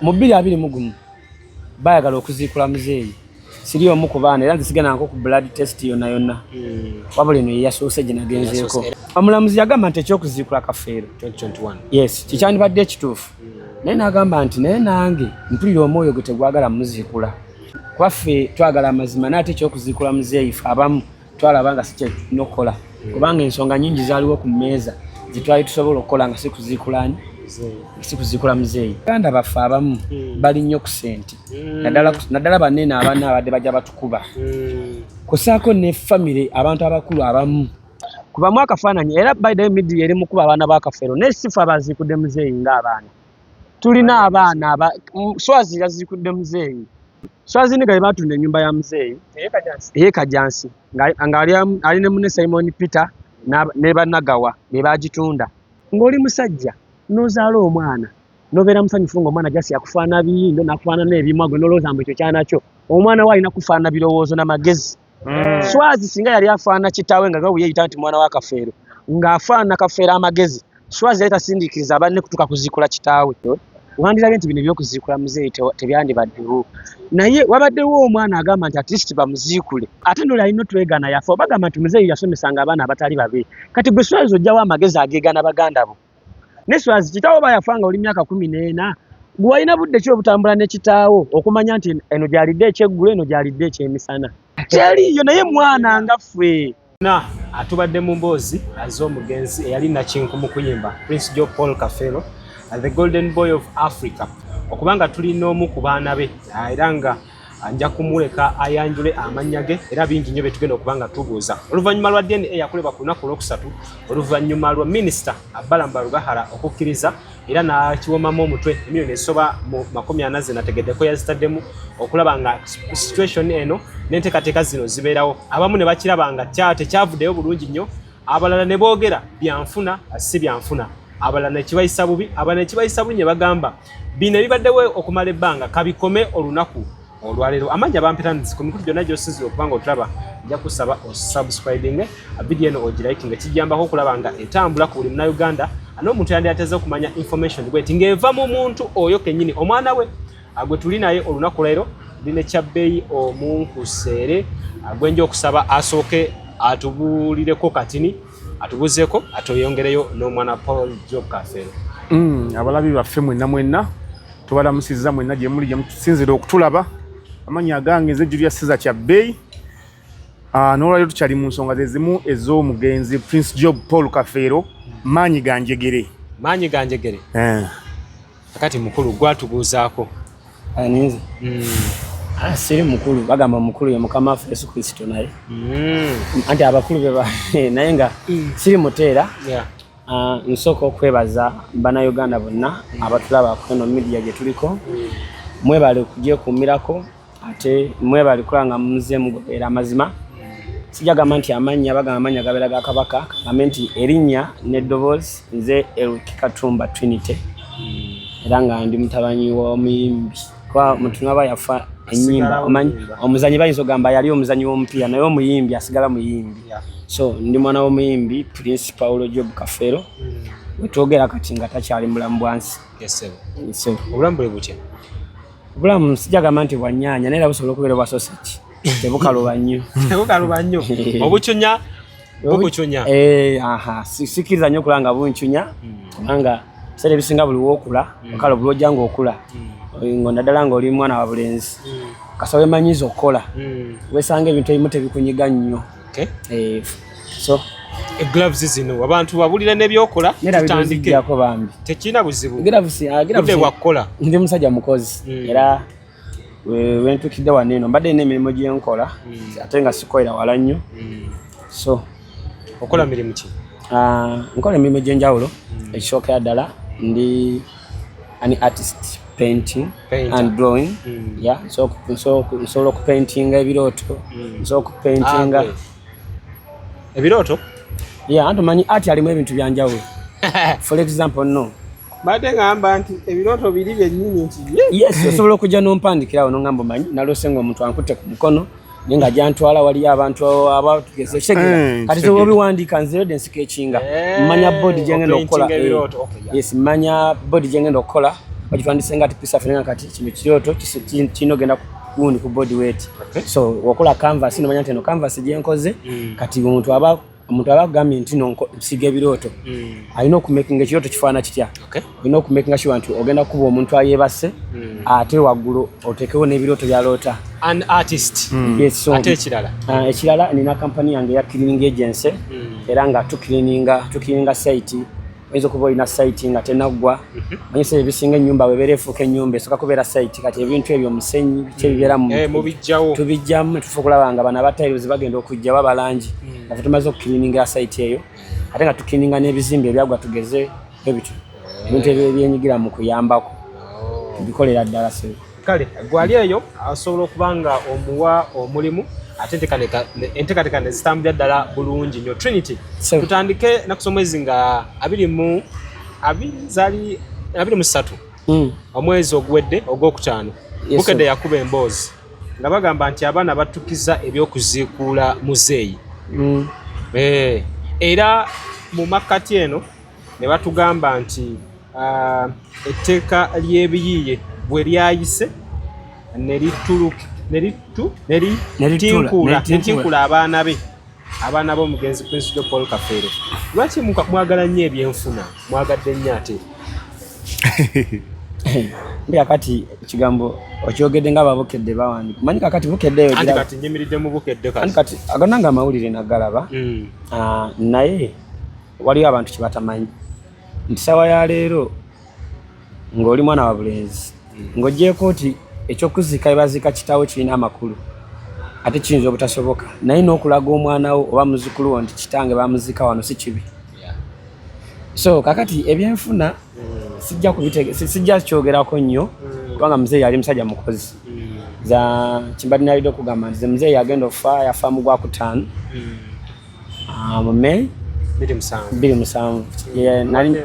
mu 2021 bayagala okuziikula muzeeyi siriyo mu ku baana era nzisigana nko ku blood test yonna wabula eno yeyasoose gye nagenzeeko omulamuzi yagamba nti ekyokuziikula Kafeero 2021 yes kikyandibadde ekituufu naye n'agamba nti naye nange mpulira omwoyo gwe tegwagala muziikula kwaffe twagala amazima naate ekyokuziikula muzeeyi fe abamu twalaba nga si kye tulina okukola kubanga ensonga nnyingi zaaliwo ku mmeeza zitwali tusobola okukola nga si kuziikula muzeeyi baganda baffe abamu bali nnyo ku ssente naddala banene abaana abadde bajja batukuba kusaako ne famire abantu abakulu abamu kubamu akafaananyi era by the media eri mukuba abaana ba Kafeero naye sifa abaziikudde muzeeyi ng'abaana tulina abaana Swazi yaziikudde muzeeyi Swazi ni gali batunda ennyumba ya muzeeyi Kajansi nga ali ne munne Simon Peter ne bannagawa be bagitunda ng'oli musajja n'ozaala omwana n'obeera musanyufu ng'omwana jasi yakufaana biyindo n'akufaana n'ebimwa gwe n'olowooza mbu ekyo kyanakyo omwana we alina kufaana birowoozo n'amagezi Swazi singa yali afaana kitaawe nga gawe yeeyita nti mwana wa Kafeero ng'afaana Kafeero amagezi Swazi yali tasindiikiriza banne kutuuka kuziikula kitaawe wandirabe nti bino ebyokuziikula muzeeyi tebyandibaddewo naye wabaddewo omwana agamba nti at least bamuziikule ate noli alina otwegaana yafa obagamba nti muzeeyi yasomesanga abaana abatali babe kati gwe Swazi ojjawo amagezi ageegana baganda bo ne Swazi kitaawo bayafanga oli myaka 14 gwe walina budde ki obutambula ne kitaawo okumanya nti eno gyalidde ekyeggulo eno gyalidde ekyemisana teriiyo naye mwana nga ffe atubadde mu mboozi az'omugenzi eyali nakinku mu kuyimba Prince Job Paul Kafeero the golden boy of Africa okubanga tulina omu ku baana be era nga anja kumuleka ayanjule amannya ge era bingi nnyo betugenda okubanga tubuuza oluvannyuma lwa DNA yakolebwa ku lunaku olwokusatu oluvannyuma lwa minisita Abalamba Lugahara okukkiriza era n'akiwomamu omutwe emiliyoni esoba mu 40 nategeddeko yazitaddemu okulaba nga situation eno n'enteekateeka zino zibeerawo abamu ne bakiraba nga tekyavuddeyo bulungi nnyo abalala ne boogera byanfuna si byanfuna abalala ne kibayisa bubi abalala ne kibayisa bunye bagamba bino ebibaddewo okumala ebbanga kabikome olunaku olwaleero amanya bampitanizi ku mikulu gyonna gy'osinzira okubanga otulaba nja kusaba osubscribing video eno ogiliking kijambako okulaba nga etambula ku buli munnayuganda n'omuntu yandiyateze okumanya information bweti ng'eva mu muntu oyo kennyini omwana we gwe tuli naye olunaku leero ndina ekyabbeeyi omunkuseere gwenja okusaba asooke atubuulireko katini atubuzeeko atoyongereyo n'omwana Paul Job Kafeero abalabi baffe mwenna tubalamusizza mwenna gye muli gye musinzira okutulaba amanya gange nze Julius Caesar Kyabbeeyi n'olwaliro tukyali mu nsonga ze zimu ez'omugenzi Prince Job Paul Kafeero maanyi ganjegere akati mukulu gwatubuuzaako aninze siri mukulu bagamba mukulu ye mukama waffe Yesu Kristo naye anti abakulu be naye nga siri muteera nsooka okwebaza bannayuganda bonna abatulaba ku eno media gye tuliko mwebale okugyekuumirako ate mwebale kulanga muze mugoberera amazima sijagamba nti amannya bagamba amannya gabeera ga kabaka kagambe nti erinnya n'eddoboozi nze Eric Katumba Trinity era nga ndi mutabanyi w'omuyimbi kwa muntu aba yafa ennyimba omuzanyi bayinza ogamba yali omuzanyi w'omupiira naye omuyimbi asigala muyimbi so ndi mwana w'omuyimbi Prince Paul Job Kafeero wetwogera kati nga takyali mulamu bwansi obulamu bwe butya obulamu sijagamba nti bwannyaanya naye era busobola okubeera bwa sausage tebukaluba nnyo obucunya bukucunya sikiriza nnyo okulaba nga buncunya kubanga biseera ebisinga buli w'okula okala buli ojja ng'okula ngo naddala ng'oli mwana wa bulenzi kasawe manyiza okukola wesanga ebintu ebimu tebikunyiga nnyo so gloves zino abantu babulira n'ebyokola tutandikeko bambi tekina buzibu budde bwakukola ndi musajja mukozi era wentukidde wano eno mbadde n'emirimu gye nkola ate nga sikolera wala nnyo so okola mirimu ki nkola emirimu gy'enjawulo ekisookera ddala ndi an artist painting and drawing so nsobola okupaintinga ebirooto nsobola okupaintinga ebirooto anti omanyi art alimu ebintu byanjawulo for example no badde ngamba nti ebirooto biri byennyini nti yes osobola okujja n'ompandikirawo nongamba omanyi nalose ng'omuntu ankutte ku mukono naye nga gyantwala waliyo abantu abatugezekegera kati sobola obiwandiika nzire de nsikekinga mmanya bodi gyengenda okukola yes mmanya bodi gyengenda okukola bagitwandise nga piece of fenenga kati kino kiryoto kino genda kugundi ku body weight. So wakola canvas no manya nteno canvas je nkoze kati omuntu abagambye nti no siga ebirooto alina okumakinga ekirooto kifaana kitya. Olina okumakinga sure nti ogenda kuba omuntu ayebase ate waggulu otekewo n'ebirooto byaloota. An artist. Yes, so ate ekirala nina company yange ya cleaning agency era nga tucleaninga site oyinza okuba olina site nga tenaggwa manyisa ebisinga ennyumba webeera efuuka ennyumba esooka kubeera site kati ebintu ebyo omusenyi biki ebibeera tubijjamu netufa okulaba nga bano abatiles bagenda okujja babalangi nga tumaze okucleaninga site eyo ate nga tucleaninga n'ebizimbe ebyagwa tugeze ebintu ebyenyigira mu kuyambako tubikolera ddala. Kale gwali eyo asobola okuba nga omuwa omulimu ate enteekateeka ne zitambulira ddala bulungi nnyo. Trinity, tutandike nakusa omwezi nga 23 omwezi oguwedde ogwokutaano Bukedde yakuba emboozi nga bagamba nti abaana battukiza ebyokuziikuula muzeeyi. Era mu makkati eno ne batugamba nti etteeka ly'ebiyiiye bwe lyayise neritinkula abaana b'omugenzi Prince Joe Paul Kafeero. Lwaki mwagala nnyo ebyenfuna mwagadde nnyo ate? Mbya kati ekigambo okyogedde nga Bukedde bawandiika manyi kakati Bukedde eyo andi kati nyimiridde mu Bukedde kati agananga amawulire nagalaba naye waliyo abantu kye batamanyi nti sawa ya leero ng'oli mwana wa bulenzi ng'oggyeko nti ekyokuzika ebaziika kitaawo kirina amakulu ate kiyinza obutasoboka naye n'okulaga omwana wo oba muzzukulu wo nti kitange bamuzika wano si kibi. So kakati ebyenfuna sijja kyogerako nnyo kubanga muzeeyi yali musajja mukozi za kimbadde nalidde okugamba nti muzeeyi agenda okufa yafa mu Gwakutaano mu May 27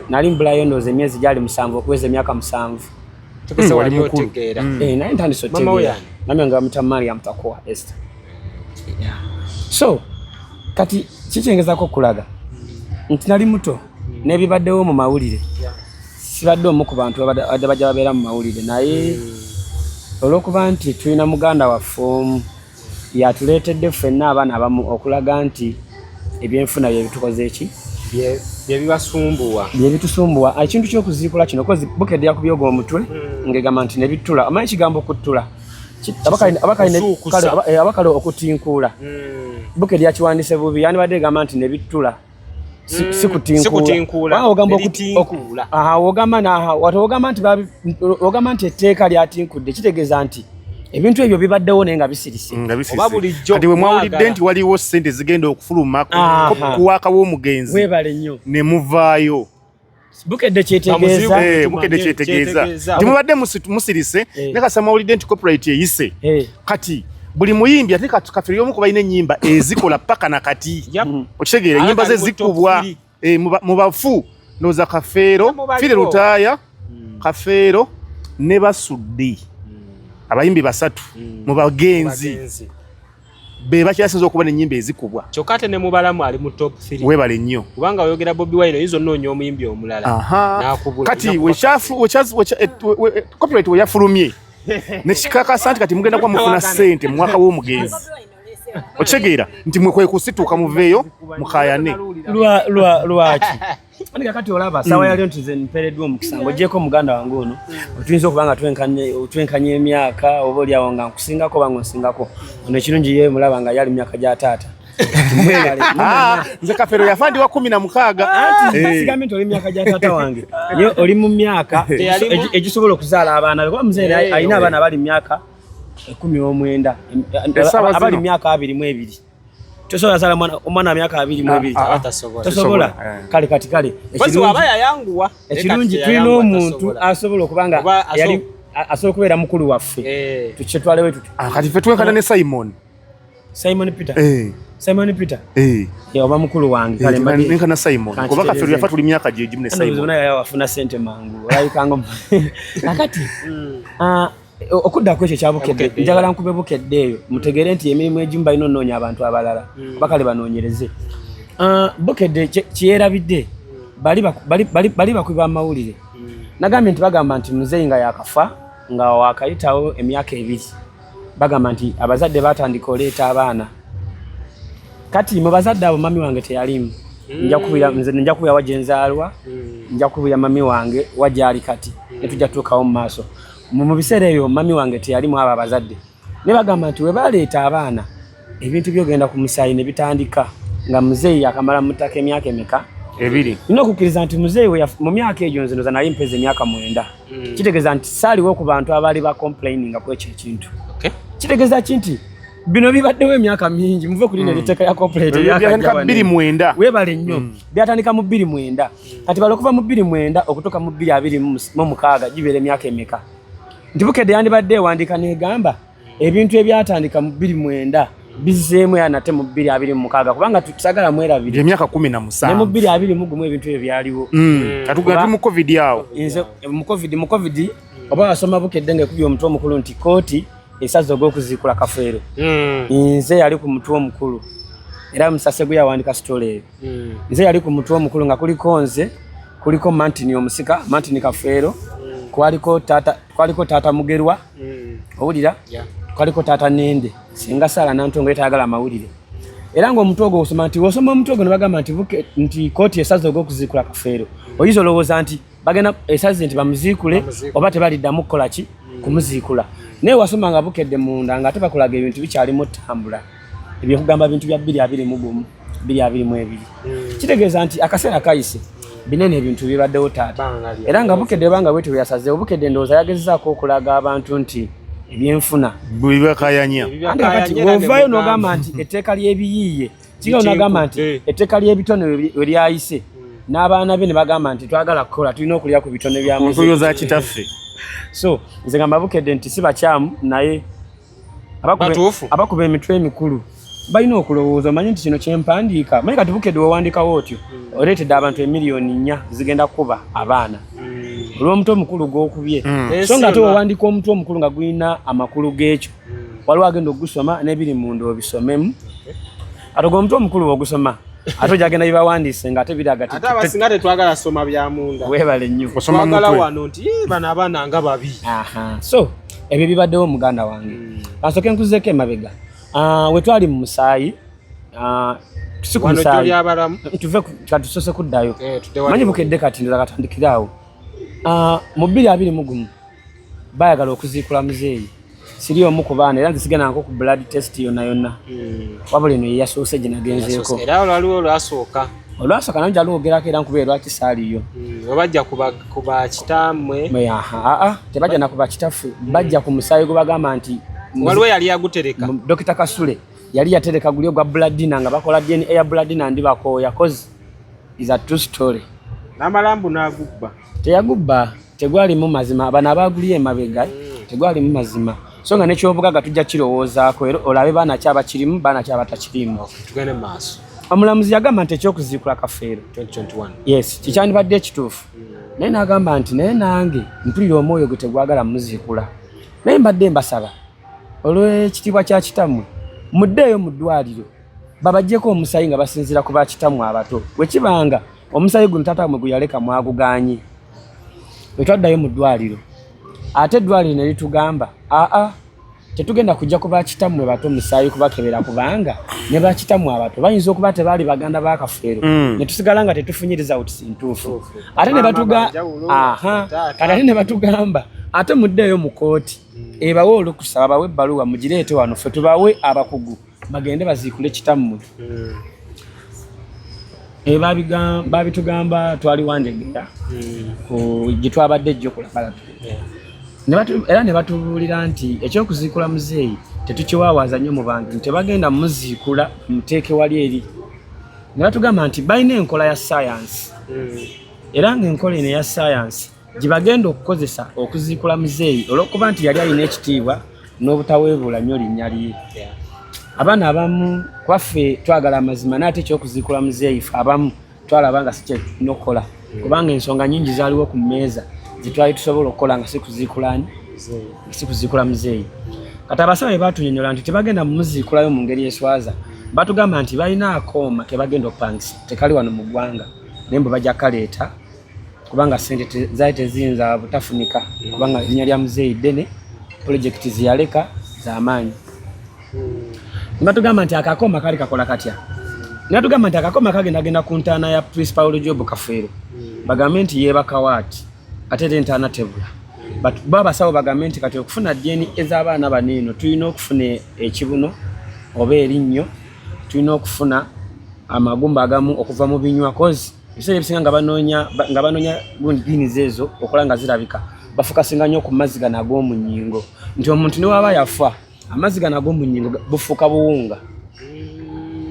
nali mbulayo ndowooza emyezi gyali 7 okuweza emyaka 7. Wali mukulu naye ntandise otegeera namwe nga bamuyita Mariam Takoa Esther. So kati kikyengezako okulaga nti nali muto n'ebibaddewo mu mawulire sibadde omu ku bantu abadde bajja babeera mu mawulire naye olw'okuba nti tulina muganda waffe yatuleetedde ffenna abaana abamu okulaga nti ebyenfuna byebitukoze eki byebitusumbuwa ekintu ky'okuziikula kino kozi Bukedde yakubye ogwo omutwe ngegamba nti nebitula amanyi ekigambo okuttula abakale okutinkuula Bukedde yakiwandiise bubi yandibadde egamba nti nebitula si kutinkuula ogamba nti etteeka lyatinkudde kitegeeza nti ebintu ebyo bibaddewo naye nga bisirise kati bwe mwawulidde nti waliwo ssente zigenda okufuluma kuwaaka w'omugenzi webale nnyo ne muvaayo. Bukedde kyetegeeza nti mubadde musirise ne kasa mwawulidde nti copyright eyise kati buli muyimbi ate Kafeero y'omu ku balina ennyimba ezikola paka na kati okitegeera ennyimba ze zikubwa mu bafu nooza Kafeero Fire Lutaaya Kafeero ne Basudde abayimbi 3 mu bagenzi be bakyasinza okuba n'ennyimba ezikubwa kyokka ate ne mubalamu ali mu top 3 webale nnyo kubanga oyogera Bobi Wine yizo nnoonya omuyimbi omulala kati copyright we yafulumye nekikakasa nti kati mugenda kuba mufuna ssente mu mwaka w'omugenzi okitegeera nti mwe kwe kusituuka muveeyo mukayane lwaki ani kakati olaba sawa yaliyo nti nze mpereddwa omukisa ng'oggyeko muganda wange ono otuyinza okuba nga twenkanye emyaka oba oliawo nga nkusingako oba ng'onsingako ono ekirungi ye mulaba nga yali myaka gya taata nze Kafeero yafa ndi wa 16 sigambe nti oli myaka gya taata wange ye oli mu myaka egisobola okuzaala abaana kuba muzeeyi alina abaana bali myaka 19 abali myaka 22 tosobola sala omwana wa myaka 22 tosobola kale ekirungi tulina omuntu asobola okubanga yali asobola okubeera mukulu waffe tukitwalewo tuti kati ffe twenkana ne Simon Peter oba mukulu wange kale nenkana Simon kuba Kafeero yafa tuli myaka gyegimu ne Simon wafuna ssente mangu olayikanga nakati okudda ku ekyo kya Bukedde njagala nkube Bukedde eyo mutegeere nti emirimu egimu balina onoonya abantu abalala bakale banoonyereze. Bukedde kiyerabidde bali bakubi b'amawulire nagambye nti bagamba nti muzeeyi nga yakafa nga wakayitawo emyaka 2 bagamba nti abazadde batandika oleeta abaana kati mu bazadde abo mami wange teyalimu nja kubira wajenzaalwa nja kubira mami wange wajali kati netujja tuukawo mu maaso mu biseera ebyo mami wange teyalimu abo abazadde ne bagamba nti we baleeta abaana ebintu byogenda ku musaayi ne bitandika nga muzeeyi akamala mu ttaka emyaka emeka 2 nina okukkiriza nti muzeeyi mu myaka egyo nze nali mpeza emyaka 9 kitegeeza nti saaliwo ku bantu abaali ba complaininga ku ekyo ekintu kitegeeza ki nti bino bibaddewo emyaka mingi muve ku lino eriteeka ya corporate byatandika 29 weebale nnyo byatandika mu 29 kati bali okuva mu 29 okutuuka mu 2026 gibeera emyaka emeka nti Bukedde yandibadde ewandiika negamba ebintu ebyatandika mu 29 bizeemu nate mu 2026 kubanga tusagala mwerabire emyaka 17 ne mu 2021 ebintu ebyo byaliwo katugati mu covid awo nze mu covid oba wasoma Bukedde ngekubye omutwe omukulu nti kooti esaze ogw'okuziikula Kafeero nze yali ku mutwe omukulu era Musase gwe yawandika story nze yali ku mutwe omukulu nga kuliko nze kuliko Mantini omusika Mantini Kafeero kwaliko taata Mugerwa owulira kwaliko taata Nende singa Sala Nantongo etayagala amawulire era ng'omutwe ogwo osoma nti osoma omutwe ogwo ne bagamba nti kooti esaze ogw'okuziikula Kafeero oyinza olowooza nti bagenda esaze nti bamuziikule oba tebaliddamu kukola ki kumuziikula naye wasoma nga Bukedde munda nga ate bakulaga ebintu bikyalimu ttambula ebyo kugamba bintu bya 2021 2022 kitegeeza nti akaseera kayise binene ebintu bibaddewo taata era nga Bukedde banga bwete byasazeewo Bukedde ndowooza yagezezaako okulaga abantu nti ebyenfuna bibakayanya kati bw'ovaayo n'ogamba nti etteeka ly'ebiyiiye kiga onagamba nti etteeka ly'ebitone we lyayise n'abaana be ne bagamba nti twagala kukola tulina okulya ku bitone bya muzigo za kitaffe so nze gamba Bukedde nti si bakyamu naye abakuba emitwe emikulu balina okulowooza omanye nti kino kyempandiika manye kati Bukedde wewandiikawo otyo oleetedde abantu 4 million zigenda kuba abaana olw'omutwe omukulu gw'okubye so nga ate wewandiika omutwe omukulu nga gulina amakulu g'ekyo waliwo agenda okugusoma n'ebiri munda obisomemu ate gwe omutwe omukulu ogusoma ate ojagenda bibawandiise nga ate biraga ate abasinga tetwagala soma bya munda weebale nnyo twagala wano nti bano abaana nga babi so ebyo bibaddewo muganda wange kansooke nkuzeeko emabega we twali mu musaayi tuve katusose kuddayo manyi Bukedde kati ndala katandikiraawo mu 2021 bayagala okuziikula muzeeyi siri omu ku baana era nzisigana nko ku blood test yonna wabula eno yeyasoose gye nagenzeeko era olwaliwo olwasooka nange alwogerako era nkubeera lwaki saaliyo webajja kuba kitammwe tebajja nakuba kitaffe bajja ku musaayi gwe bagamba nti waliwo yali yagutereka Dr. Kasule yali yatereka guli ogwa Bladina nga bakola DNA ya Bladina ndi bakooya cause is a true story n'amalambu n'agubba teyagubba tegwalimu mazima bano abaguliye emabega tegwalimu mazima so nga nekyobugaga tujja kirowoozaako era olabe baana ki abakirimu baana ki abatakirimu tugende maaso omulamuzi yagamba nti ekyokuziikula Kafeero 2021 yes kikyandibadde ekituufu naye n'agamba nti naye nange mpulira omwoyo gwe tegwagala muziikula naye mbadde mbasaba olw'ekitiibwa kya kitammwe muddeeyo mu ddwaliro babaggyeko omusaayi nga basinziira ku bakitammwe abato bwekibanga omusaayi guno taatammwe gwe yaleka mwaguganye bwe twaddayo mu ddwaliro ate eddwaliro ne litugamba tetugenda kujja ku bakitammwe bato musaayi kubakebera kubanga ne bakitammwe abato bayinza okuba tebaali baganda ba Kafeero ne tusigala nga tetufunyiriza uti ntuufu ate ne batugamba ate muddeeyo mu kooti ebawe olukusa babawe ebbaluwa mugireete wano ffe tubawe abakugu bagende baziikule kitammwe babitugamba twali Wandegeya gye twabadde ejjo kulabala era ne batubuulira nti ekyokuziikula muzeeyi tetukiwaawaza nnyo mu bantu nti bagenda muziikula muteeke wali eri ne batugamba nti balina enkola ya sayansi era ng'enkola eno eya sayansi gye bagenda okukozesa okuziikula muzeeyi olw'okuba nti yali alina ekitiibwa n'obutaweebuula nnyo linnya lye abaana abamu kwaffe twagala amazima naye ate ekyokuziikula muzeeyi ffe abamu twalaba nga si kyetulina okukola kubanga ensonga nnyingi zaaliwo ku mmeeza zitwali tusobola okukola nga si kuziikula muzeeyi kati abasawo batunyonyola nti tebagenda mumuziikulayo mu ngeri eswaza batugamba nti balina akooma kebagenda okupangisa tekali wano mu ggwanga naye mbu bajja kaleeta kubanga sente zaali teziyinza butafunika kubanga linnya lya muzeeyi ddene projekiti ziyaleka z'amaanyi. Ne batugamba nti akakoma kaali kakola katya. Ne batugamba nti akakoma kagendagenda ku ntaana ya Principal Job Kafeero bagambe nti yeebaka waati ate era entaana tebula. Babasawo bagambe nti kati okufuna DNA ez'abaana bano eno tulina okufuna ekibuno oba erinnyo, tulina okufuna amagumba agamu okuva mu binywa kozi ebiseera ebisinga nga banoonya gunizi ezo okola nga zirabika bafokasinga nnyo ku mazzi gano ag'omunnyingo nti omuntu ne waba yafa amazzi gano ag'omunnyingo bufuuka buwunga.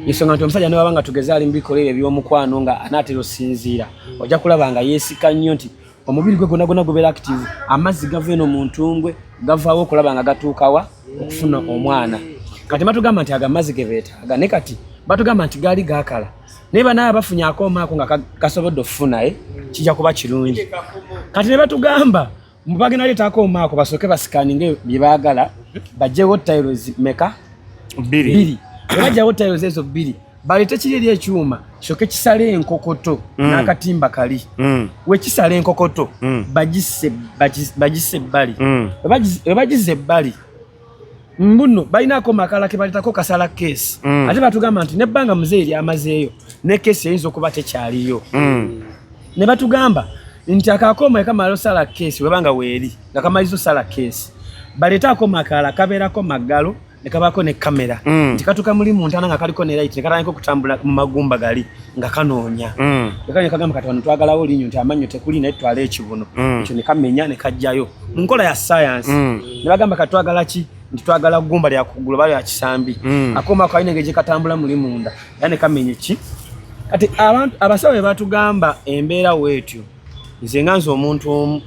Ensonga nti omusajja ne waba nga tugeze ali mu bikolere eby'omukwano nga anaatera osinziira ojja kulaba nga yeesika nnyo nti omubiri gwe gwonna gubeera active, amazzi gava eno mu ntungwe gavaawo okulaba nga gatuukawa okufuna omwana. Kati batugamba nti agamazzi ge beetaaga ne kati batugamba nti gaali gaakala naye banaaba bafunye akooma ako nga kasobodde okufuna kijja kuba kirungi. Kati ne batugamba bagenda leeta akooma ako basooke basikaninge bye baagala bajjewo tiles meka 2 bajjawo tiles ezo 2 baleete kiri eri ekyuma kisooke kisale enkokoto n'akatimba kali wekisala enkokoto bagisse ebbali webagize ebbali mbuno balina akooma akalala ke baleetako kasala keesi ate batugamba nti nebbanga muzeeyi lyamazeeyo ne keesi eyinza okuba tekyaliyo. Ne batugamba nti akakooma ekamala osala keesi webanga weeri nga kamaliza osala keesi baleete akooma akalala kabeerako maggalo ne kabaako ne kamera nti katuuka muli mu ntaana nga kaliko ne light ne katandika okutambula mu magumba gali nga kanoonya. Ekanye kagamba kati wano twagalawo linnyo nti amannyo tekuli naye tutwala ekibuno ekyo ne kamenya ne kajjayo mu nkola ya science. Ne bagamba kati twagala ki nti twagala gumba lya kugulu bali ya kisambi akooma ako alina gye katambula muli munda era ne kamenya ki. Kati abantu abasawo batugamba embeera weetyo nze nga nze omuntu omu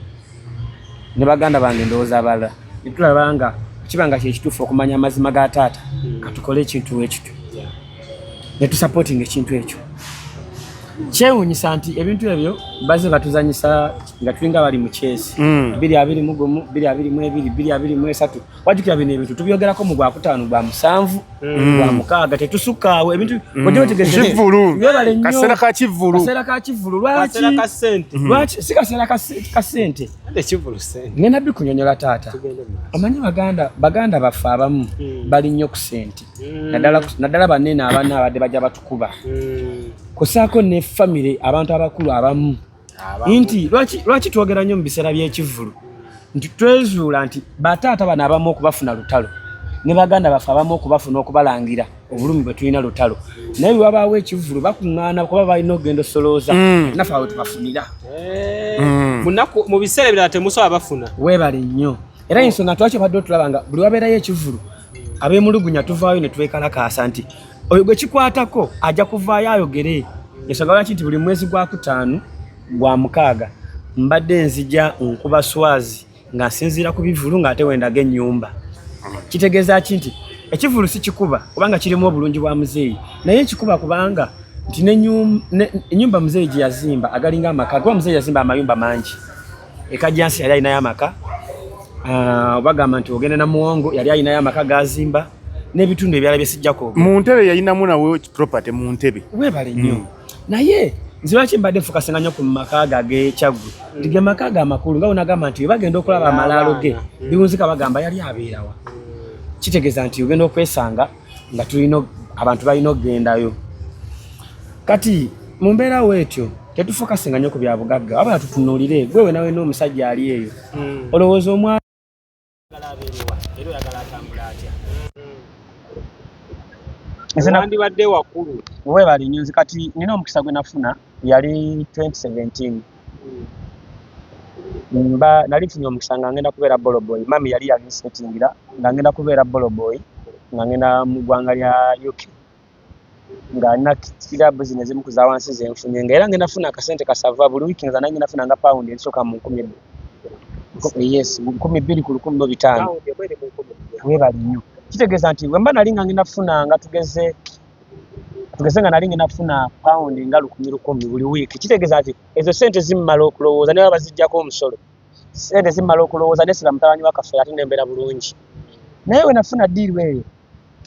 ne baganda bange ndowooza abalala ne tulaba nga kibanga kyekituufu okumanya amazima ga taata katukole ekintu ekityo ne tusupporting ekintu ekyo. Kyewuunyisa nti ebintu ebyo baze batuzanyisa nga tulinga bali mu kyesi 221 222 223 wajjukira bino ebintu tubyogerako mu Gwakutaano gwa 7 gwa 6 tetusukkaawo ebintu kivulu kaseera ka kivulu lwaki si kaseera ka ssente ngenda bikunyonyola taata. Omanyi baganda baffe abamu bali nnyo ku ssente naddala banene abaana abadde bajja batukuba kusaako ne famire abantu abakulu abamu nti lwaki twogera nnyo mu biseera by'ekivvulu nti twezuula nti bataata bano abamu okubafuna lutalo ne baganda baffe abamu okubafuna okubalangira obulumi bwe tulina lutalo naye bwe wabaawo ekivvulu bakuŋŋaana kuba balina okugenda osolooza naffe awo tubafunira mu biseera ebirala temusobola bafuna weebale nnyo. Era ensonga twaki obadde otulaba nga buli wabeerayo ekivvulu ab'emulugunya tuvaayo ne twekalakaasa nti oyo gwe kikwatako ajja kuvaayo ayogere. Ensonga lwaki nti buli mwezi gwa Kutaano gwa 6 mbadde nzija nkuba swazi nga nsinziira ku bivulu ng'ate wendaga ennyumba. Kitegeeza ki nti ekivulu si kikuba kubanga kirimu obulungi bwa muzeeyi naye ekikuba kubanga nti ennyumba muzeeyi gye yazimba agalinga amaka kuba muzeeyi yazimba amayumba mangi. Ekajjansi yali alinayo amaka bagamba nti ogenda na Muwongo yali alinayo amaka gazimba n'ebitundu ebyala bye sijjako. Mu Ntebe yalinamu nawe property mu Ntebe. Weebale nnyo naye nze lwaki mbadde nfokasanga nnyo ku maka g'Ekyaggwe nti ge maka amakulu nga wonagamba nti bagenda okulaba amalaalo ge biwunzika bagamba yali abeerawa. Kitegeeza nti ogenda okwesanga nga tulina abantu balina okugendayo. Kati mu mbeera weetyo tetufokasinga nnyo ku bya bugagga wabula tutunuulire gwewe nawe n'omusajja ali eyo olowooza omwana wandibadde wakulu weebale nnyo. Nze kati nina omukisa gwe nafuna yali 2017 nali nfunye omukisa nga ngenda kubeera Boloboy. Mami yali yalinsetingira nga ngenda kubeera Boloboy nga ngenda mu ggwanga lya UK nga nina kira business ezimu kuza wansi zenfunye nga era ngenda funa akasente kasava buli wiiki nga ngenda funa nga pound ensooka mu 10. Yes, 12 ku 15. Weebale nnyo. Kitegeeza nti bwe mba nali nga ngenda funa nga tugeze nga nali ngenda funa pound nga 10 buli wiiki. Kitegeeza nti ezo sente zimmala okulowooza ne baba zijjako omusolo. Sente zimmala okulowooza nesira mutabanyi wa Kafeero ate nembeera bulungi. Naye we nafuna diiru eyo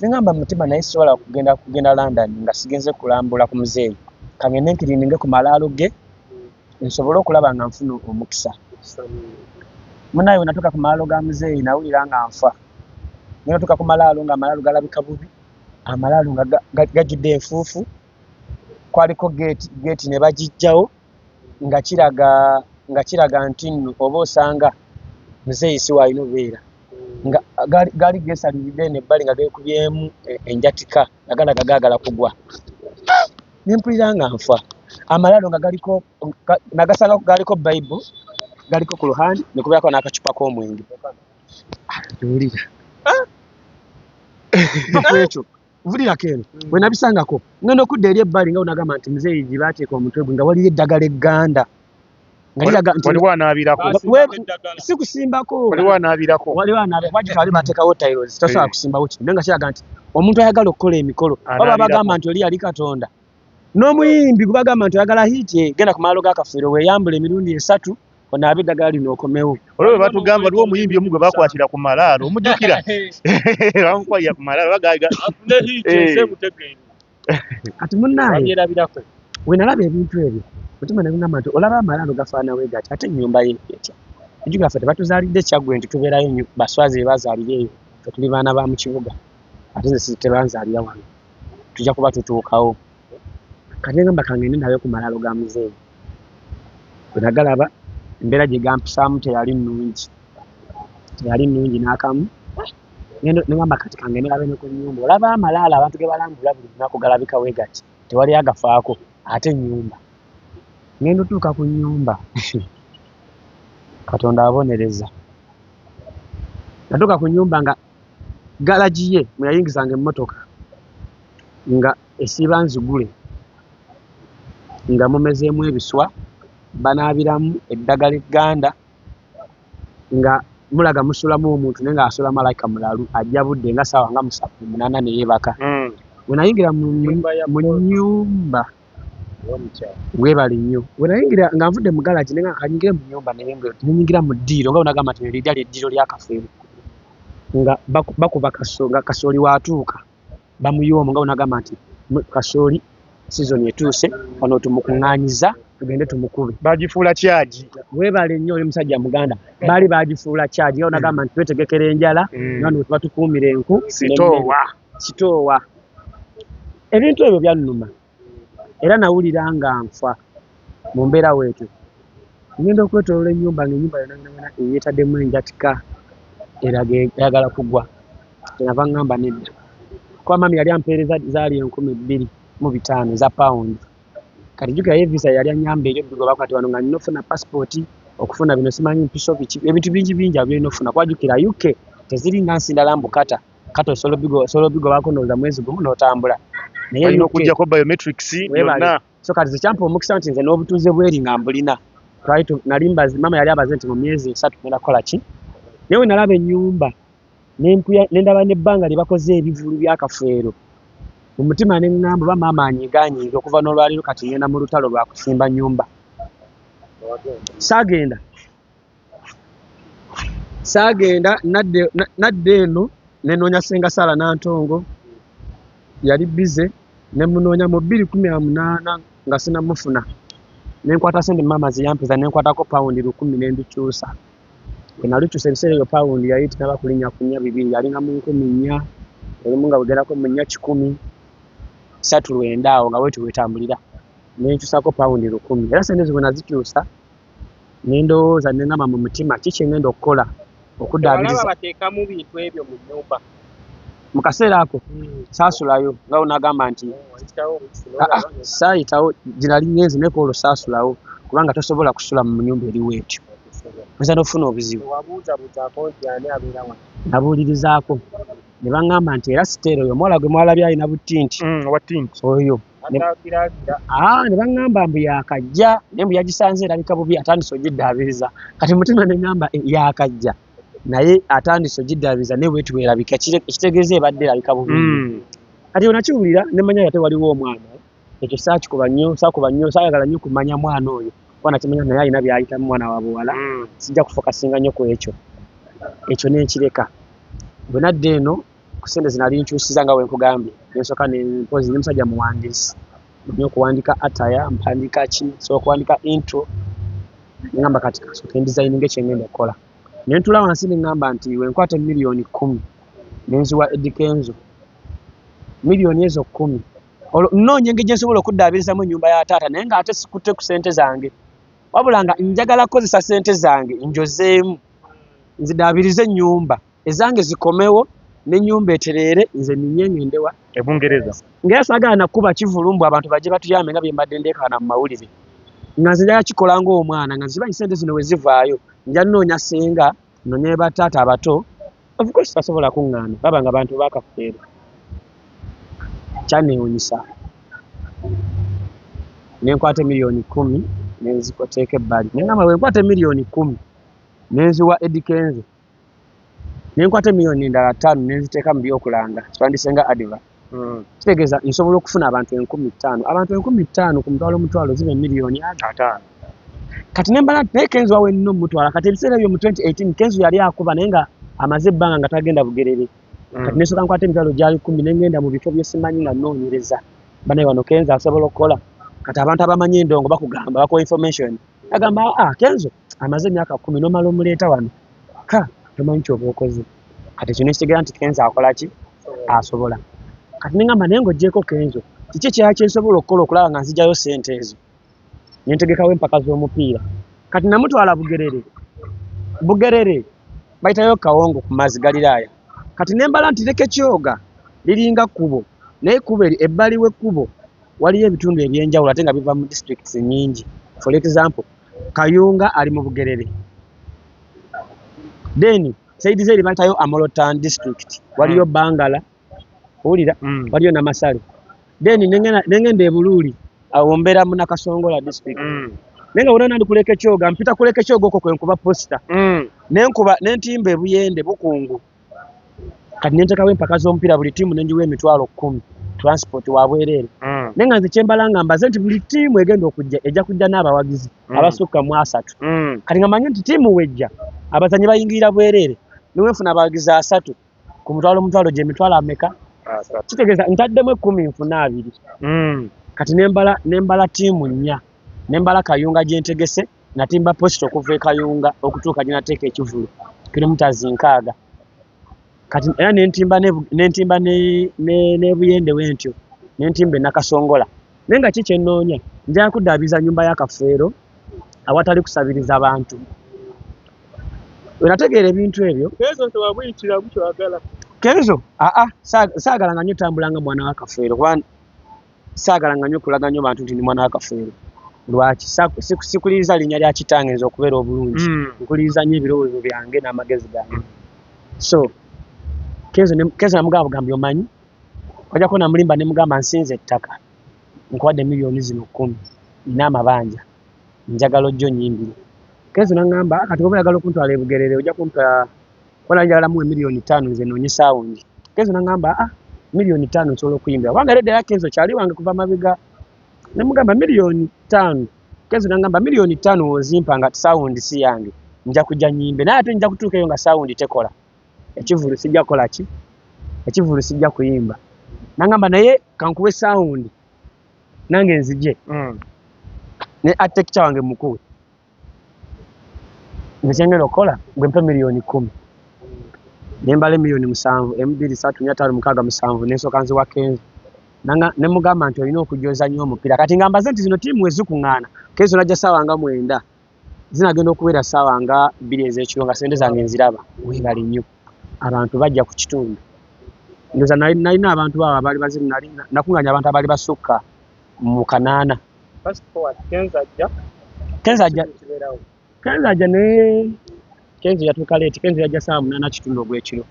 ngamba mu mutima naye sobola kugenda London nga sigenze kulambula ku muzeeyi kangende nkirininge ku malaalo ge nsobola okulaba nga nfuna omukisa. Munaye natoka ku malaalo ga muzeeyi nawulira nga nfa. Natoka ku malaalo nga amalaalo galabika bubi. Amalaalo nga gajjudde enfuufu. Kwaliko gate ne bagijjawo nga kiraga nti nno oba osanga muzeeyi si waalina obeera. Nga gaali geesaliridde n'ebbali nga geekubyemu enjatika nga galaga gaagala kugwa. Ne mpulira nga nfa. Amalaalo nga galiko nagasanga galiko Bible, galiko Quran, ne kubeerako n'akacupa k'omwenge. Tuwulira. Ekyo vulira keno bwe nabisangako ngenda okudda eri ebbali nga unagamba nti muzeeyi gye baateeka omutwe gwe nga waliyo eddagala egganda. Waliwo anaabirako. Si kusimbako. Waliwo anaabirako. Wali bateekawo tiles. Tosobola kusimbawo kino. Naye nga kiraga nti omuntu ayagala okukola emikolo. Baba bagamba nti oli yali Katonda. N'omuyimbi gwe bagamba nti oyagala hiiti genda ku malaalo ga Kafeero weeyambula emirundi 3 onaabe eddagala lino okomewo. Olwo bwe batugamba waliwo omuyimbi omu gwe bakwatira ku malaalo omujjukira. Bamukwatira ku malaalo bagaaga. Afune hiiti esemutegeeni. Ati munnaaye Wanyerabirako. we nalaba ebintu ebyo mutima ne ngamba nti olaba amalaalo gafaana bwe gati ate ennyumba ye etya. Ejjukira ffe tebatuzaalidde Kyaggwe nti tubeerayo nnyo baswazi bazaalire ffe tuli baana ba mu kibuga ate nze tebanzaalira wano tujja kuba tutuukawo. Kati ngamba kangende ndabe ku malaalo ga muzeeyi. Bwe nagalaba embeera gye gampisaamu teyali nnungi n'akamu. Ngamba kati kangende ndabe ne ku nnyumba. Olaba amalaalo abantu ge balambula buli lunaku galabika we gati tewali agafaako ate ennyumba. Ngenda otuuka ku nnyumba. Katonda abonereza. Natuuka ku nnyumba nga galagi ye mwe yayingizanga emmotoka nga esiiba nzigule nga mumezeemu ebiswa banaabiramu eddagala egganda nga mulaga musulamu omuntu naye nga asula malayika mulalu ajja budde nga ssaawa nga 8 ne yeebaka. Bwe nayingira mu nnyumba weebale nnyo. Bwe nayingira nga nvudde mu galagi naye nga kanyingire mu nnyumba naye nyingira mu ddiiro nga bonagamba nti eridda ly'eddiiro lya Kafeero nga bakuba nga kasooli waatuuka bamuyoomo nga bonagamba nti kasooli sizoni etuuse wano tumukuŋŋaanyiza tugende tumukube. Bagifuula kyaji. Weebale nnyo oli musajja muganda. Baali bagifuula kyaji nga bonagamba nti twetegekera enjala nga nno tubatukuumira enku sitoowa. Ebintu ebyo byannuma era nawulira nga nfa mu mbeera weetyo. Ngenda okwetoolola ennyumba ng'ennyumba yonna eyeetaddemu enjatika eraga eyagala kugwa. Tenava ngamba nedda. Kuba mami yali ampeereza zaali 25,000 za pawundi. Kati jjukira ye visa yali annyamba eri ebbigwa bakwati wano nga nina ofuna passport okufuna bino simanyi mpiso biki ebintu bingi byolina ofuna. Kuba jjukira UK teziri nga nsi ndala mbukata kati osobola bigwa bakonooza mwezi gumu n'otambula. Naye alina okujjako biometrics yonna. So kati zekyampa omukisa nti nze n'obutuuze bweri nga mbulina. Nali mama yali abaze nti mu myezi 3 ngenda kukola ki. Naye we nalaba ennyumba nendaba n'ebbanga lye bakoze ebivulu bya Kafeero. Mu mutima ne ŋŋamba oba maama anyigaanyiiga okuva n'olwaliro kati ngenda mu lutalo lwa kusimba nnyumba. Saagenda nadde eno ne noonya Ssenga Sala Nantongo yali bize ne munoonya mu 2018 nga sinamufuna. Ne nkwata sente maama ze yampiza ne nkwatako pawundi 10 ne mbikyusa. Bwe nalikyusa ebiseera ebyo pawundi yali tinaba kulinnya ku 200 yalinga mu 4,000 erimu nga bugerako mu 110 3 awo nga wetu wetambulira. Ne nkyusako pawundi 10. Era sente ezo bwe nazikyusa ne ndowooza ne ngamba mu mutima kiki ngenda okukola okuddaabiriza. Bateekamu bintu ebyo mu nnyumba. Mu kaseera ako saasulayo nga unagamba nti saayitawo ginali ngenzi naye olwo saasulawo kubanga tosobola kusula mu nnyumba eriwo etyo. Oyinza n'ofuna obuzibu. Nabuulirizaako ne baŋŋamba nti era siteera oyo omuwala gwe mwalabye alina buttinti oyo ne baŋŋamba mbu yaakajja naye mbu yagisanze erabika bubi atandise ogiddaabiriza. Kati mutima ne ŋŋamba yaakajja naye atandise ogiddaabiriza naye bwetu bwerabika ekitegeeza ebadde erabika bubi. Kati onakiwulira ne manya ate waliwo omwana ekyo saakikuba nnyo saayagala nnyo kumanya mwana oyo kuba nakimanya naye alina byayitamu mwana wa buwala. Sijja kufokasinga nnyo ku ekyo nenkireka. Bwe nadda eno ku ssente zinali nkyusiza nga wenkugambye nensooka nempozi ne musajja muwandiisi nnyo okuwandiika ataya mpandiika ki so okuwandiika intro ngamba kati kasoke designing ekyengenda okukola nentula wansi nengamba nti wenkwate milioni 10 nenziwa Eddie Kenzo milioni ezo 10 noonye engeri gyensobola okuddaabirizamu ennyumba ya taata naye ng'ate sikutte ku ssente zange wabula nga njagala kukozesa ssente zange njozeemu nzidaabirize ennyumba ezange zikomewo n'ennyumba etereere nze ninye ngendewa Ebungereza ngera saagala nakuba kivulumbu abantu bajje batuyambe nga bye mbadde ndeekaana mu mawulire nga nze njagala kikola ng'omwana nga nzimanyi ssente zino we zivaayo nja nnoonya senga nnoonya bataata abato of course tasobola kuŋŋaana baba nga bantu baakafeero kyaneewunyisa nenkwate milioni 10 nenzikoteeka ebbali nengamba wenkwate milioni 10 nenziwa Eddie Kenzo nenkwate milioni ndala 5 nenziteeka mu byokulanga kiwandisenga adva kitegeeza nsobola okufuna abantu 15,000 abantu 15,000 ku mutwalo zibe milioni 5 kati nembala naye Kenzo wawe nno mutwala kati ebiseera ebyo mu 2018 Kenzo yali akuba naye nga amaze ebbanga nga tagenda bugerere kati nesooka nkwata emitwalo gyali 10 nengenda mu bifo byesimanyi nga nnoonyereza banaye wano Kenzo asobola okukola kati abantu abamanyi endongo bakugamba bakuwa information agamba Kenzo amaze emyaka 10 nomala omuleeta wano tomanyi kyoba okoze kati kino ekitegeera nti Kenzo akola ki asobola kati nengamba naye ng'oggyeko Kenzo kiki ekyala kyensobola okukola okulaba nga nzigyayo ssente ezo nentegekawo empaka z'omupiira kati namutwala bugerere bayitayo kawongo ku mazzi galiraaya kati nembala nti leka ekyoga liringa kkubo naye kkubo ebbali w'ekkubo waliyo ebitundu ebyenjawulo ate nga biva mu districts nnyingi for example Kayunga ali mu Bugerere then saidi zeri bayitayo Amolotan district waliyo Bangala owulira waliyo Namasale then nengenda e Bululi awo mbeera mu Nakasongola district nenga wona ndi kuleka ekyoga mpita kuleka ekyoga okwo kwenkuba posta nentimba ebuyende bukungu kati nentekawo empaka z'omupiira buli tiimu nenjiwa emitwalo 10 transport wabwerere nenga nze kyembalanga mbaze nti buli tiimu egenda okujja ejja kujja n'abawagizi abasukka mu 3 kati nga manyi nti tiimu wejja abazanyi bayingirira bwerere niwefuna abawagizi 3 ku mutwalo gye ameka kitegeeza ntaddemu 10 nfuna 2 kati nembala tiimu 4 nembala Kayunga gyentegese natimba post okuva e Kayunga okutuuka gye nateeka ekivulu kilomitazi 6 kati era nentimba ne buyende wentyo nentimba e Nakasongola nenga kiki ennoonya njagala kuddaabiza nnyumba ya Kafeero awatali kusabiriza abantu wenategeera ebintu ebyo Kenzo saagala nga nnyo tambula nga mwana wa Kafeero kuba saagala nga nnyo okulaga nnyo bantu nti ndi mwana wa Kafeero lwaki sikuliriza linnya lya kitange nze okubeera obulungi nkuliriza nnyo ebirowoozo byange n'amagezi gange so Kenzo namugamba bugambi omanyi wajjako namulimba nemugamba nsinze ettaka nkuwadde milioni zino 10 nina amabanja njagala ojja onnyimbire Kenzo nangamba kati oba oyagala okuntwala e Bugerere ojja kuntwala wala njagala muwe milioni 5 nze noonye saawundi Kenzo nangamba milioni 5 nsobola okuyimbira kubanga redda ya Kenzo kyali wange kuva mabega nemugamba milioni 5 Kenzo nangamba milioni 5 wozimpa nga saawundi si yange nja kujja nnyimbe naye ate nja kutuuka eyo nga saawundi tekola ekivulu sijja kukola ki ekivulu sijja kuyimba nangamba naye kankuwe saawundi nange nzije ne architecture wange mukuwe nkyengera okukola gwe mpe milioni 10 nembala milioni 7 M236 nensooka nziwa Kenzo nemugamba nti olina okujooza nnyo omupiira kati nga mbaze nti zino tiimu ezikuŋŋaana Kenzo najja ssaawa nga 9 zinagenda okubeera ssaawa nga 2 ez'ekiro nga sente zange nziraba weebale nnyo abantu bajja ku kitundu ndoza nalina abantu baabo abaali bazibu nakuŋŋaanya abantu abaali basukka mu 8 Kenzo ajja ne Kenzo yatuuka leeti Kenzo yajja ssaawa 8 kitundu ogw'ekiro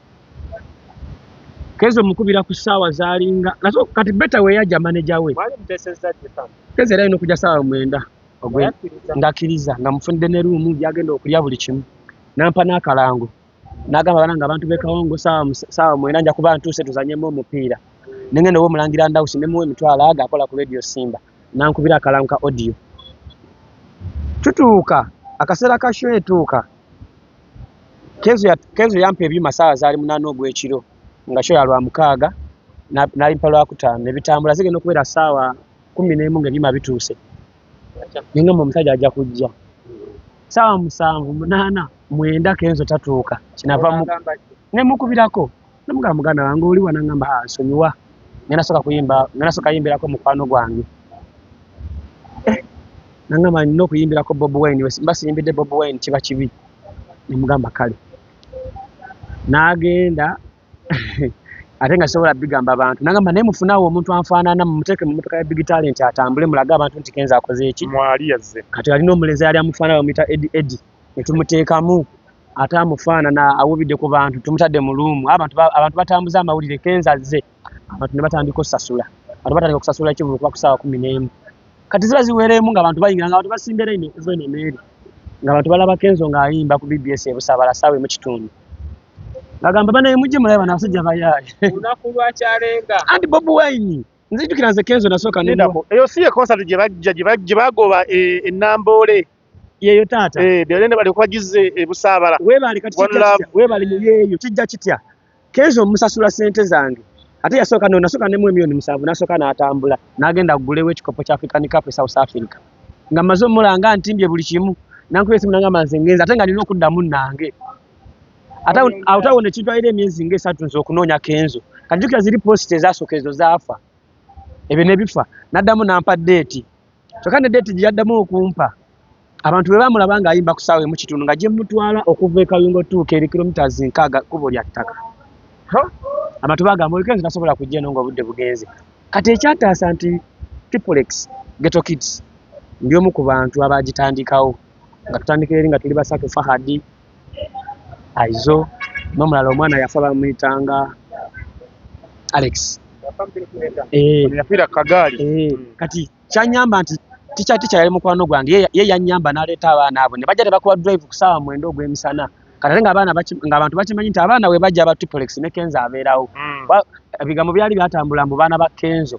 Kenzo mukubira ku ssaawa zaalinga naso kati beta we yajja maneja we Kenzo era alina okujja ssaawa 9 ng'akkiriza nga mufunidde ne ruumu gyagenda okulya buli kimu nampa n'akalango n'agamba banange abantu b'e Kawongo ssaawa 9 nja kuba ntuuse tuzanyemu omupiira nengenda ow'omulangira Ndawusi nemuwa emitwalo ago akola ku Radio Simba nankubira akalango ka audio tutuuka akaseera ka show etuuka Kenzo yampa ebyuma ssaawa zaali 8 ogw'ekiro nga show ya lwa 6 n'alimpa lwa 5 ebitambula zigenda okubeera ssaawa 11 ng'ebyuma bituuse nengamba omusajja ajja kujja sawa 7 8 Kenzo tatuuka kinava ne mukubirako namugamba muganda wange oli wanangamba nsonyiwa ngenda soka yimbirako mukwano gwange nangamba nina okuyimbirako Bob Wine mbasiyimbidde Bob Wine kiba kibi nemugamba kale n'agenda ate nga sobola bigamba abantu nangamba naye mufunawo omuntu anfaanana mumuteeke mu mmotoka ya big talent atambule mulaga abantu nti Kenzo akoze eki mwali yazze kati alina omulezi yali amufaanana bamuyita Eddie netumuteekamu ate amufaanana awubidde ku bantu tumutadde mu luumu abantu batambuza amawulire Kenzo azze abantu ne batandika okusasula abantu batandika okusasula ekivulu kuba ku ssaawa 11 kati ziba ziwereemu nga abantu bayingira nga abantu basimbera ino okuva eno meeri nga abantu balaba Kenzo ng'ayimba ku BBS ebusaabala ssaawa emu kitundu ng'agamba banaye mujje mulaba n'abasajja bayaaye olunaku lwakyalenga anti Bob Wine nzijukira nze Kenzo nasooka eyo si ye concert gye bagoba ennamboole yeeyo taata byolende bali kubagize ebusaabala weebali kati weebali mu yeeyo kijja kitya Kenzo musasula ssente zange ate yasooka nasooka ne mu emiliyoni 7 nasooka n'atambula n'agenda kugulewo ekikopo kya African Cup e South Africa nga mmaze omulanga ntimbye buli kimu nankubye esimu nangamba nze ngenza ate nga nina okuddamu nange ate awo ne kitwalira emyezi nga 3 nze okunoonya Kenzo kajjukira ziri post ezasooka ezo zaafa ebyo ne bifa n'addamu nampa deeti kyokka ne deeti gye yaddamu okumpa abantu bwe bamulaba ng'ayimba ku ssaawa emu kitundu nga gye mutwala okuva e Kayungo tuuka eri kilometers 6 kkubo lya ttaka abantu bagamba oli Kenzo tasobola kujja eno ng'obudde bugenze kati ekyataasa nti Tripolex Ghetto Kids ndi omu ku bantu abagitandikawo nga tutandikira eri nga tuli basatu Fahadi Aizo n'omulala omwana yafa bamuyitanga Alex yafiira kagaali kati kyanyamba nti ticha yali mukwano gwange ye yanyamba n'aleeta abaana abo ne bajja ne bakuba drive ku ssaawa 9 ogw'emisana kati ate ng'abantu bakimanyi nti abaana we bajja aba Tripolex ne Kenzo abeerawo ebigambo byali byatambula mu baana ba Kenzo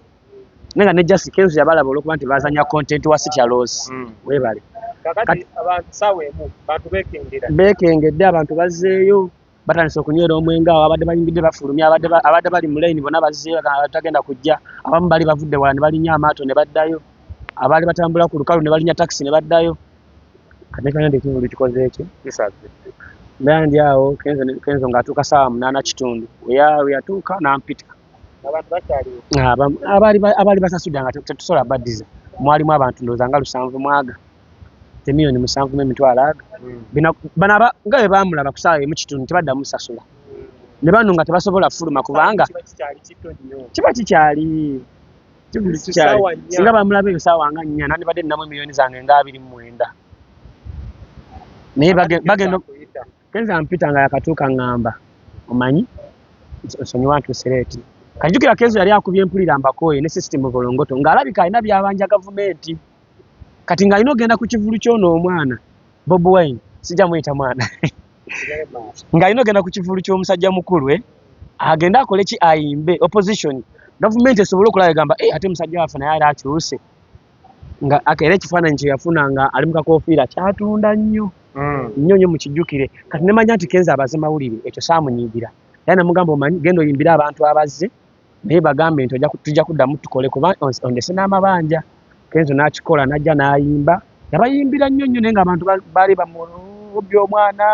naye nga ne Jasi Kenzo yabalaba olw'okuba nti bazanya content wa City Rose weebale kakati abantu ssaawa emu bantu beekengedde abantu bazzeeyo batandise okunywera omwenge awo abadde bayimbidde bafulumya abadde bali mu layini bonna bazzeeyo batagenda kujja abamu bali bavudde wala ne balinya amaato ne baddayo abaali batambula ku lukalu ne balinya taxi ne baddayo kati kanya ekivulu kikoze eki mbeera ndi awo Kenzo ng'atuuka ssaawa 8 kitundu we yatuuka n'ampita abaali basasudde nga tetusobola baddiza mwalimu abantu ndowooza nga 7 mwaga temiliyoni 7,000 bano nga bwe baamulaba ku ssaawa emu kitundu tebaddamu sasula ne bano nga tebasobola fuluma kubanga kiba kikyali singa bamulaba eyo ssaawa nga 4 nandibadde ninamu emiliyoni zange nga 29 naye bagenda Kenzo ampita nga yakatuuka ngamba omanyi nsonyiwa ntuusireeti kajjukira Kenzo yali akubye empulira mbakooye ne system bolongoto ng'alabika alina byabanja gavumenti kati ng'alina ogenda ku kivulu ky'ono omwana Bob Wine sijja muyita mwana ng'alina ogenda ku kivulu ky'omusajja mukulu agenda akole ki ayimbe opposition gavumenti esobole okulaba egamba ate musajja waffe naye era akyuse nga era ekifaananyi kye yafuna nga ali mu kakoofiira kyatunda nnyo nnyo mukijjukire kati ne manya nti Kenzo abaze mawulire ekyo saamunyiigira era namugamba omanyi genda oyimbire abantu abazze naye bagambe nti tujja kuddamu tukole kuba ondese n'amabanja Kenzo n'akikola n'ajja n'ayimba yabayimbira nnyo naye ng'abantu baali bamubye omwana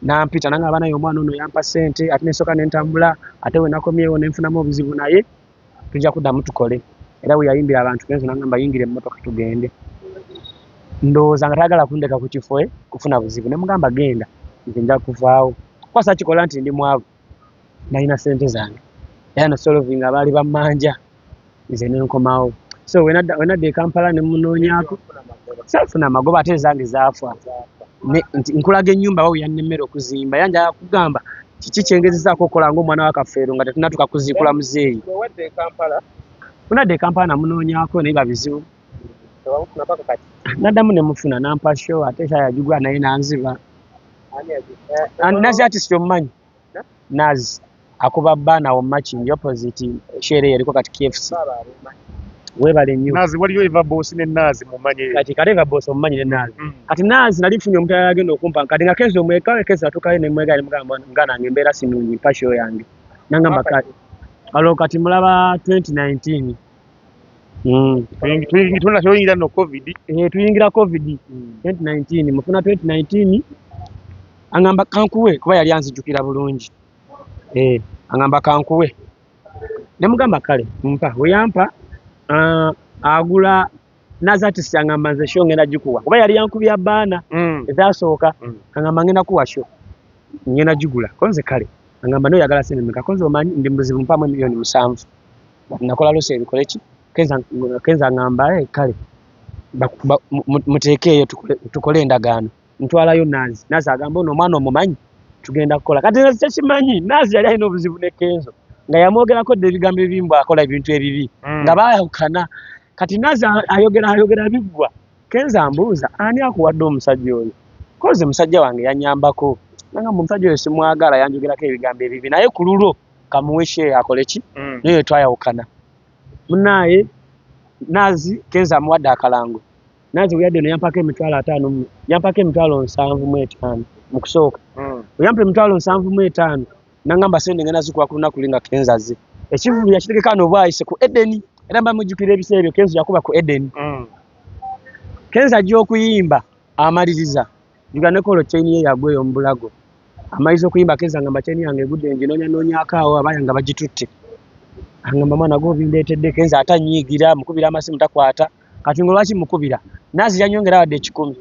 n'ampita nange abaana omwana ono yampa ssente ate nesooka n'entambula ate we nakomyewo nenfunamu obuzibu naye tujja kuddamu tukole era we yayimbira abantu Kenzo nangamba yingire emmotoka tugende ndowooza nga tagala kundeka ku kifo kufuna buzibu ne mugamba genda nze nja kuvaawo kwasa kikola nti ndi mwavu nalina ssente zange era nasolovinga abaali bammanja nze nenkomawo so wenadda e Kampala ne munoonyaako saafuna amagoba ate zange zaafa nti nkulaga ennyumba bawe yannemmera okuzimba yanjala kugamba kiki kyengezezaako okukola ng'omwana wa Kafeero nga tetunatuka kuziikula muzeeyi wenadda e Kampala namunoonyaako naye babizibu naddamu ne mufuna nampa show ate kyayajugula naye nanziba nazi artist omumanyi nazi akuba bana wo matching opposite shere eriko kati KFC webale nnyo nazi waliyo Eva Boss ne nazi mumanyi kati Eva Boss omumanyi ne nazi kati nazi nalifunye omuntu agenda okumpa kati nga Kenzo omweka Kenzo atukayo ne mwega mugamba ngana ngembera sinungi mpa show yange nangamba kati alo kati mulaba 2019 tuyingira no covid tuyingira covid 2019 mufuna 2019 angamba kankuwe kuba yali anzijukira bulungi angamba kankuwe nemugamba kale mpa weyampa agula nazati angamba nze sho ngenda jikuwa kuba yali yankubya baana ezasooka angamba ngenda kuwa sho ngenda jigula konze kale angamba no yagala sene meka konze omanyi ndi muzibu mpamu milioni 7 nakola lose ebikolechi kenza ngamba kale mutekeeyo tukole endagaano ntwalayo nazi agamba ono omwana omumanyi tugenda kukola kati nazi tekimanyi nazi yali alina obuzibu ne Kenzo nga yamwogerako dde ebigambo ebimbu akola ebintu ebibi nga baayawukana kati nazi ayogera biggwa Kenzo ambuuza ani akuwadde omusajja oyo koze musajja wange yanyambako nanga omusajja oyo simwagala yanjogerako ebigambo ebibi naye ku lulwo kamuweshe akole ki naye twayawukana munaye nazi Kenzo amuwadde akalango nazi uyadde no yampaka emitwalo 5 yampaka emitwalo 7.5 mu kusooka oyampa emitwalo 7.5 nangamba sende ngena zikuwa kuluna kulinga Kenzo aze ekivubi yakitegekano obwayise ku Eden era mbamujjukira ebiseera ebyo Kenzo yakuba ku Eden Kenzo ajja okuyimba amaliriza jugane kolo chain ye yagweyo mu bulago amaizo okuyimba Kenzo ngamba chain yange egudde noonya akaawo abayanga bagitutte angamba mwana go bindeetedde Kenzo atanyiigira mukubira amasimu takwata kati ngolwaki mukubira nazi yanyongera wadde 10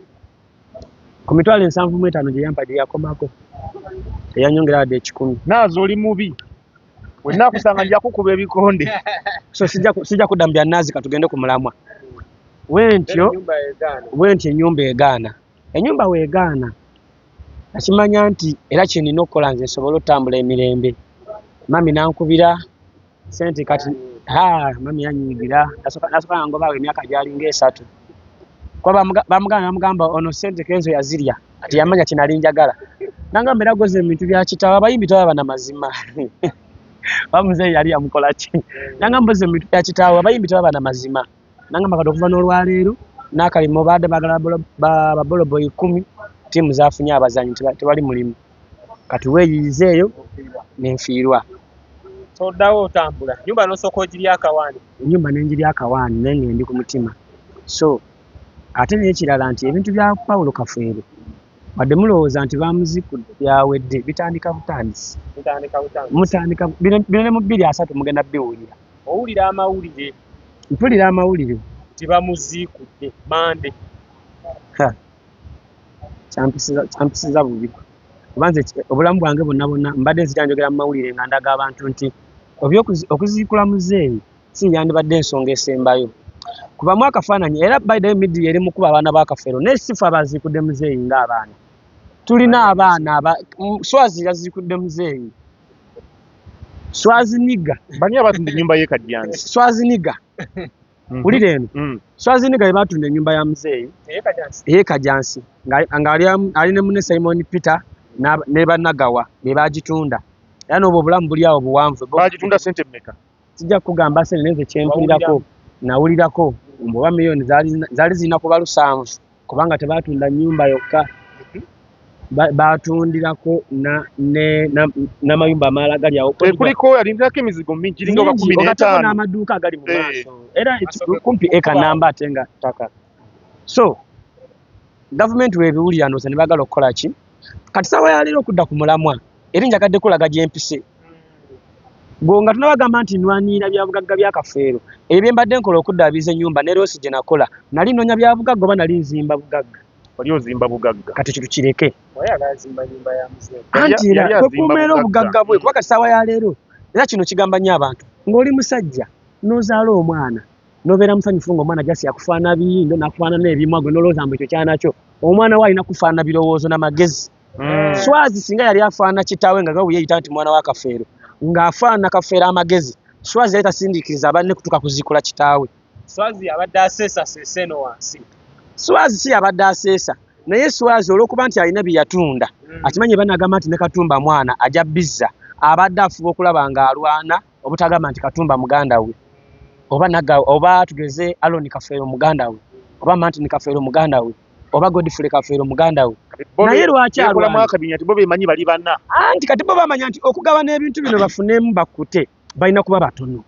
ku mitwalo 7.5 gye yampa gye yakomako yanyongera wadde 10 nazi oli mubi wenna kusanga nja kukuba ebikonde so sijja kudambya nazi katugende ku mulamwa wentyo ennyumba egaana ennyumba weegaana akimanya nti era kyenina okukola nze nsobola otambula emirembe mami nankubira sente kati mami yanyigira nasoka ngoba emyaka gyali ng'esatu kwa bamugamba ono sente Kenzo yazirya ati yamanya kinali njagala nangamba era goze ebintu bya kitawa abayimbi taba na mazima bamuze yali amukola ki nangamba goze ebintu bya kitawa abayimbi taba na mazima nangamba kati okuva n'olwaleero n'akalimo baadde bagala babolobo 10 tiimu zafunye abazanyi tewali mulimu kati weeyizeeyo nenfiirwa Sodawo otambula nyumba nosoko ogiri akawaani nyumba nenjiri akawaani naye ndi ku mutima so ate n'ekirala nti ebintu bya Paulo Kafeero wadde mulowooza nti bamuzikudde byawedde bitandika butandisi mutandika bino ne mu 2-3 mugenda biwulira owulira amawulire mpulira amawulire tibamuzikudde mande kyampisiza bubi kubanze obulamu bwange bonna mbadde nzitanjogera mu mawulire nga ndaga abantu nti okuziikula muzeeyi si yandibadde ensonga esembayo kubamu akafaananyi era by the media eri mukuba abaana ba Kafeero nesifa baziikudde muzeeyi ng'abaana tulina abaana Swazi yaziikudde muzeeyi Swazi niga bani abatunda ennyumba ye Kajjansi Swazi niga ulire eno Swazi niga yebatunda ennyumba ya muzeeyi ye Kajjansi nga ali ne munne Simon Peter ne bannagawa be bagitunda era n'obwo obulamu buli awo buwanvu bagitunda sente mmeka sijja kugamba sente neze kyempulirako nawulirako mboba miliyoni zaali zirina kuba 7 kubanga tebatunda nnyumba yokka batundirako n'amayumba amalala gali awo kuliko yalindirako emizigo mingi giringa oba 15 n'amaduuka agali mu maaso era kumpi eka namba ate nga ttaka so gavumenti weebiwulira ndowooza ne baagala okukola ki kati saawa ya leero okudda ku mulamwa eri njagadde kulaga gyempise gonga tunabagamba nti nwanira byabugagga bya Kafeero ebyo mbadde nkola okuddaabiza ennyumba ne Roosi gye nakola nali noonya byabugagga oba nali nzimba bugagga wali ozimba bugagga kati kitukireke oyagazimba nyumba ya muzee anti era tokuumeera obugagga bwe kuba kati saawa ya leero era kino kigamba nnyo abantu ng'oli musajja n'ozaala omwana n'obeera musanyufu ng'omwana jasi yakufaana biyindo nakufaana n'ebimu agwe n'olowooza mbu ekyo kyana kyo omwana we alina kufaana birowoozo n'amagezi Swazi singa yali afaana kitaawe nga gawe yeeyita nti mwana wa Kafeero ng'afaana Kafeero amagezi Swazi yali tasindiikiriza abanne kutuuka kuziikula kitaawe Swazi abadde aseesa seeseno wansi Swazi si abadde aseesa naye Swazi olw'okuba nti alina bye yatunda akimanye banagamba nti ne Katumba mwana ajja bizza abadde afuba okulaba ng'alwana obutagamba nti Katumba muganda we oba tugeze Aloni Kafeero muganda we oba Martin Kafeero muganda we oba Godfrey Kafeero muganda we naye lwaki alwana ati bo bemanyi bali banna anti kati bo bamanya nti okugabana ebintu bino bafunemu bakkute balina kuba batono